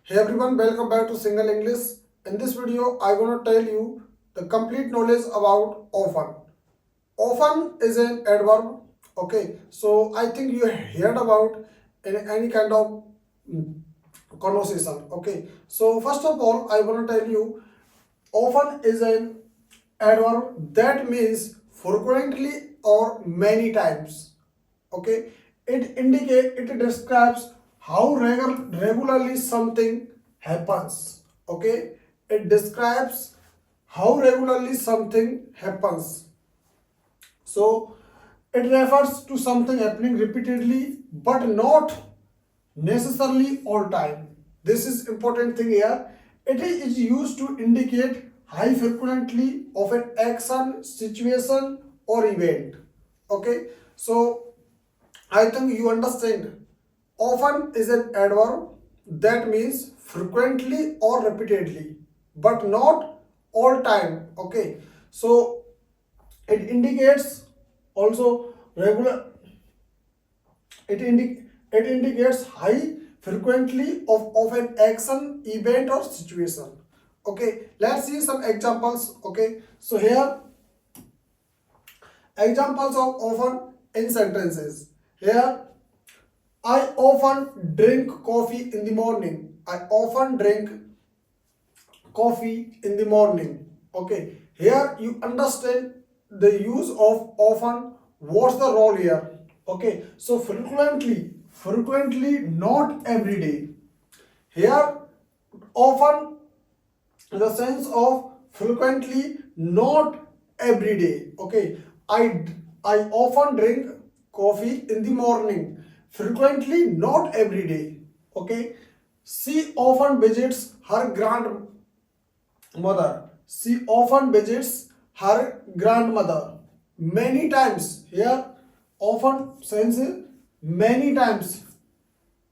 Hey everyone, welcome back to Single English. In this video, I'm gonna tell you the complete knowledge about often. Often is an adverb. Okay, so I think you heard about in any kind of conversation. Okay, so first of all, I wanna tell you often is an adverb that means frequently or many times. Okay, it describes how regularly something happens. Okay, it describes how regularly something happens. So it refers to something happening repeatedly but not necessarily all time. This is important thing here. It is used to indicate high frequency of an action, situation or event. Okay, so I think you understand. Often is an adverb that means frequently or repeatedly, but not all time. Okay, so it indicates also regular. It indicates high frequently of an action, event, or situation. Okay, let's see some examples. Okay, so here examples of often in sentences. Here I often drink coffee in the morning. I often drink coffee in the morning. Okay, here you understand the use of often. What's the role here? Okay, so frequently, not every day. Here, often, in the sense of frequently, not every day. Okay, I often drink coffee in the morning. Frequently, not every day. Okay, she often visits her grandmother. She often visits her grandmother many times. Here, often sense many times.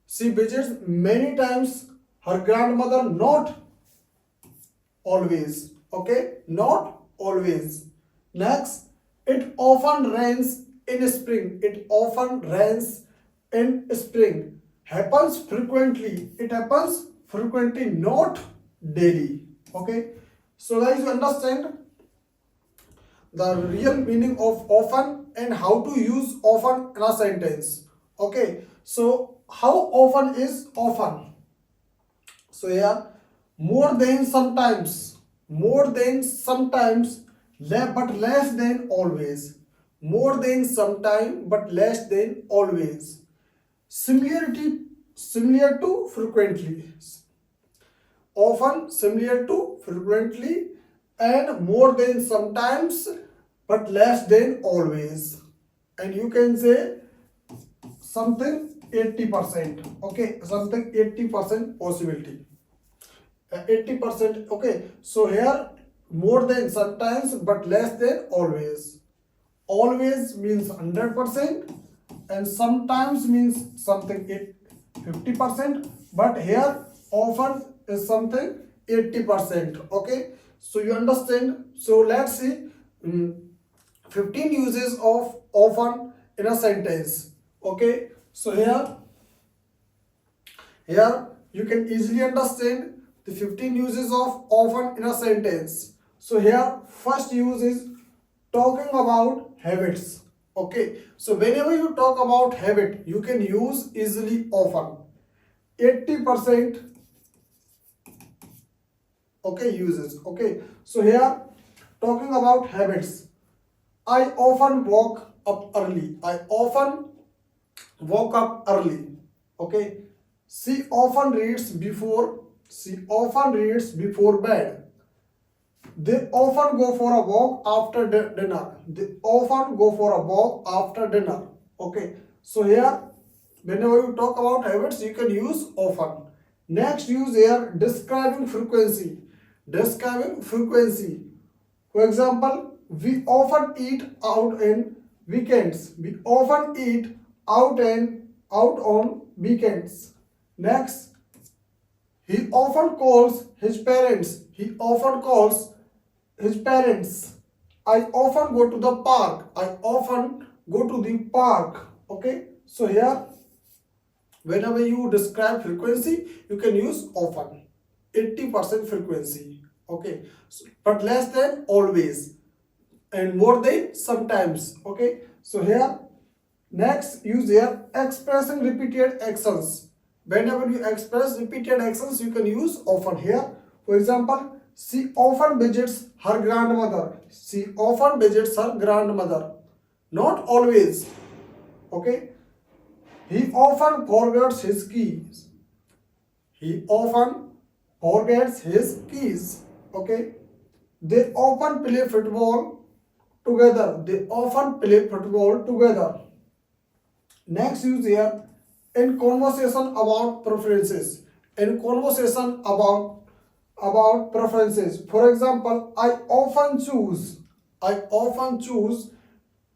She visits many times her grandmother, not always. Okay, not always. Next, it often rains in spring. It often rains in spring. Happens frequently. It happens frequently, not daily. Okay, so guys, you understand the real meaning of often and how to use often in a sentence. Okay, so how often is often? So yeah, more than sometimes, but less than always. More than sometime, but less than always. Similarity, similar to frequently. Often, similar to frequently, and more than sometimes, but less than always. And you can say something 80%. Okay, something 80% possibility. 80%. Okay, so here more than sometimes but less than always. Always means 100% and sometimes means something 50%, but here often is something 80%. Okay, so you understand. So let's see 15 uses of often in a sentence. Okay, so here you can easily understand the 15 uses of often in a sentence. So here first use is talking about habits. Okay, so whenever you talk about habit, you can use easily often. 80% okay uses. Okay, so here talking about habits. I often woke up early. I often woke up early. Okay, she often reads before bed. They often go for a walk after dinner. They often go for a walk after dinner. Okay, so here whenever you talk about habits, you can use often. Next use here describing frequency. Describing frequency. For example, we often eat out in weekends. We often eat out on weekends. Next, he often calls his parents. He often calls his parents. I often go to the park. I often go to the park. Okay, so here Whenever you describe frequency, you can use often. 80% frequency. Okay. So, but less than always and more than sometimes. Okay. So here, next use here expressing repeated actions. Whenever you express repeated actions, you can use often here. For example, she often visits her grandmother. She often visits her grandmother. Not always. Okay. He often forgets his keys. He often forgets his keys. Okay. They often play football together. They often play football together. Next use here in conversation about preferences. In conversation about preferences. For example, I often choose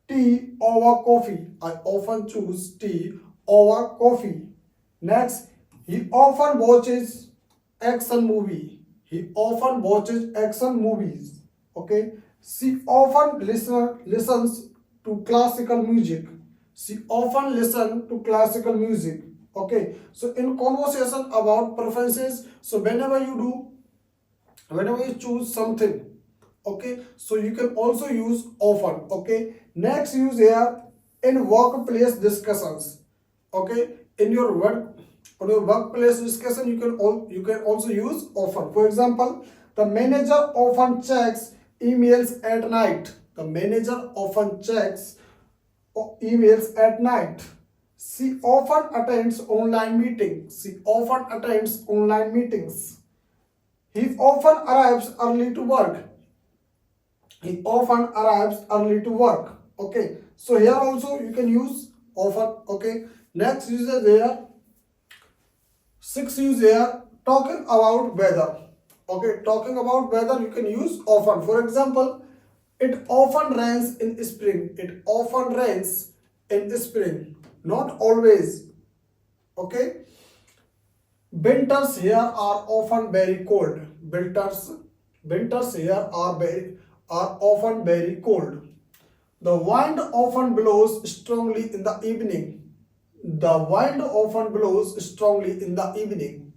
tea over coffee. I often choose tea over coffee. Next, he often watches action movie. He often watches action movies. Okay. She often listens to classical music. She often listens to classical music. Okay. So in conversation about preferences, so whenever you choose something, okay, so you can also use often. Okay. Next use here in workplace discussions. Okay. In your workplace discussion, you can also use often. For example, the manager often checks emails at night. The manager often checks emails at night. She often attends online meetings. She often attends online meetings. He often arrives early to work. He often arrives early to work. Okay. So here also you can use often. Okay. Next uses here. Six use here talking about weather. Okay. Talking about weather you can use often. For example, it often rains in spring. It often rains in spring. Not always. Okay. Winters here are often very cold. Winters here are often very cold. The wind often blows strongly in the evening. The wind often blows strongly in the evening.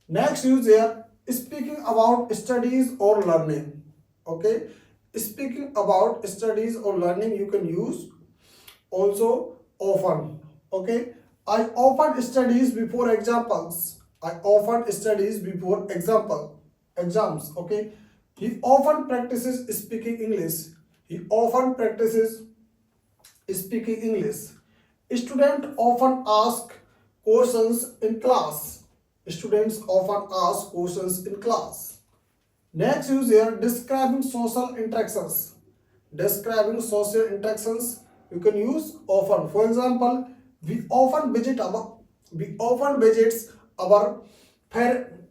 Next use here speaking about studies or learning. Okay, speaking about studies or learning you can use also often. Okay, I often studies before examples. I often studies before exams. Okay, he often practices speaking English. He often practices speaking English. Students often ask questions in class. Students often ask questions in class. Next use here describing social interactions. Describing social interactions you can use often. For example, we often visits our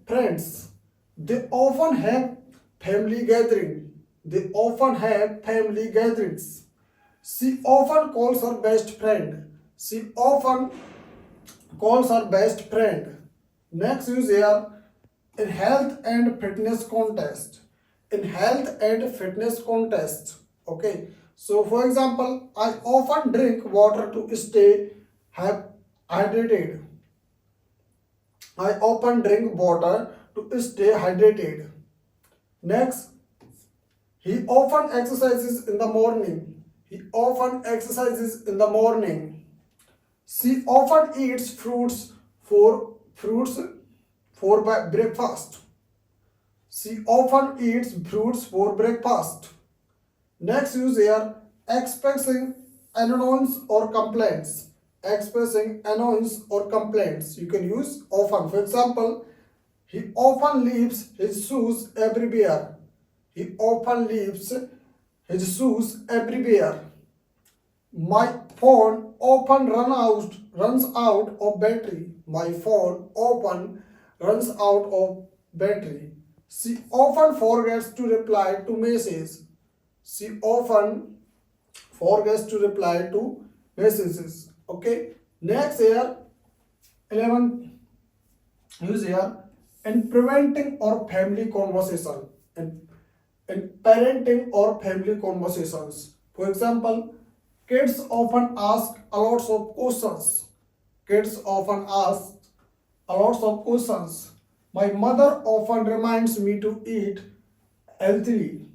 friends. They often have family gathering. They often have family gatherings. She often calls her best friend. She often calls her best friend. Next use here in health and fitness contest. In health and fitness contest. Okay. So for example, I often drink water to stay hydrated. I often drink water to stay hydrated. Next, he often exercises in the morning. He often exercises in the morning. She often eats fruits for breakfast. She often eats fruits for breakfast. Next use here expressing annoyance or complaints. Expressing annoyance or complaints. You can use often. For example, he often leaves his shoes everywhere. He often leaves his shoes everywhere. My phone often runs out of battery. My phone often runs out of battery. She often forgets to reply to messages. She often forgets to reply to messages. Okay. Next here, 11 use here in preventing or family conversation. In parenting or family conversations. For example, kids often ask a lot of questions. Kids often ask a lot of questions. My mother often reminds me to eat healthily.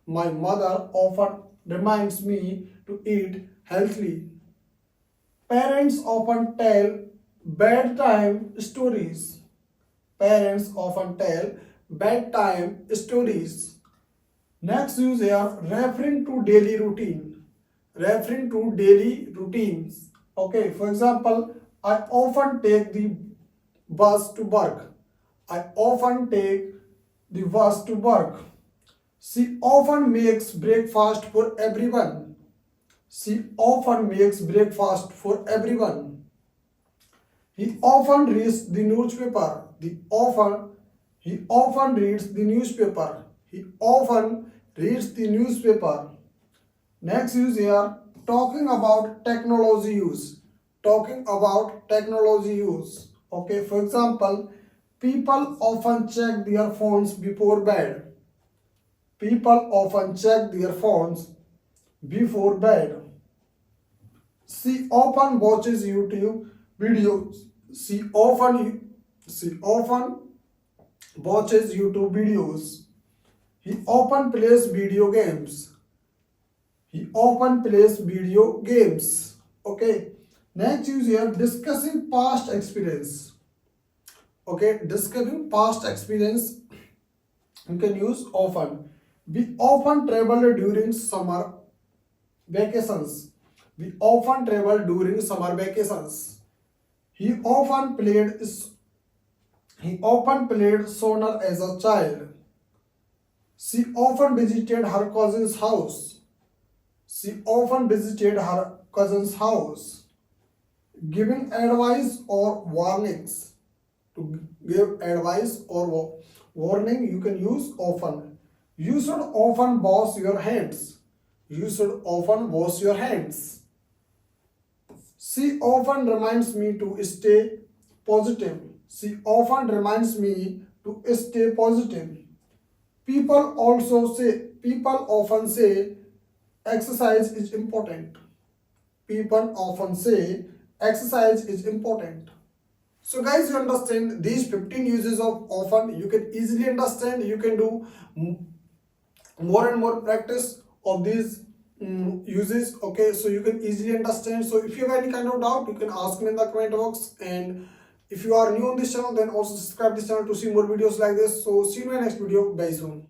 My mother often reminds me to eat healthily. Parents often tell bedtime stories. Parents often tell bedtime stories. Next use here referring to daily routine. Referring to daily routines. Okay, for example, I often take the bus to work. I often take the bus to work. She often makes breakfast for everyone. She often makes breakfast for everyone. He often reads the newspaper. He often reads the newspaper. He often reads the newspaper. Next use here talking about technology use. Talking about technology use. Okay, for example, people often check their phones before bed. People often check their phones before bed. She often watches YouTube videos. She often watches YouTube videos. He often plays video games. He often plays video games. Okay. Next use here discussing past experience. Okay, discussing past experience you can use often. We often travel during summer vacations. We often travel during summer vacations. He often played he often played soccer as a child. She often visited her cousin's house. She often visited her cousin's house. Giving advice or warnings. To give advice or warning, you can use often. You should often wash your hands. You should often wash your hands. She often reminds me to stay positive. She often reminds me to stay positive. People often say exercise is important. People often say exercise is important. So guys, you understand these 15 uses of often. You can easily understand. You can do more and more practice of these uses. Okay, so you can easily understand. So if you have any kind of doubt, you can ask me in the comment box. And if you are new on this channel, then also subscribe this channel to see more videos like this. So see you in my next video. Bye soon.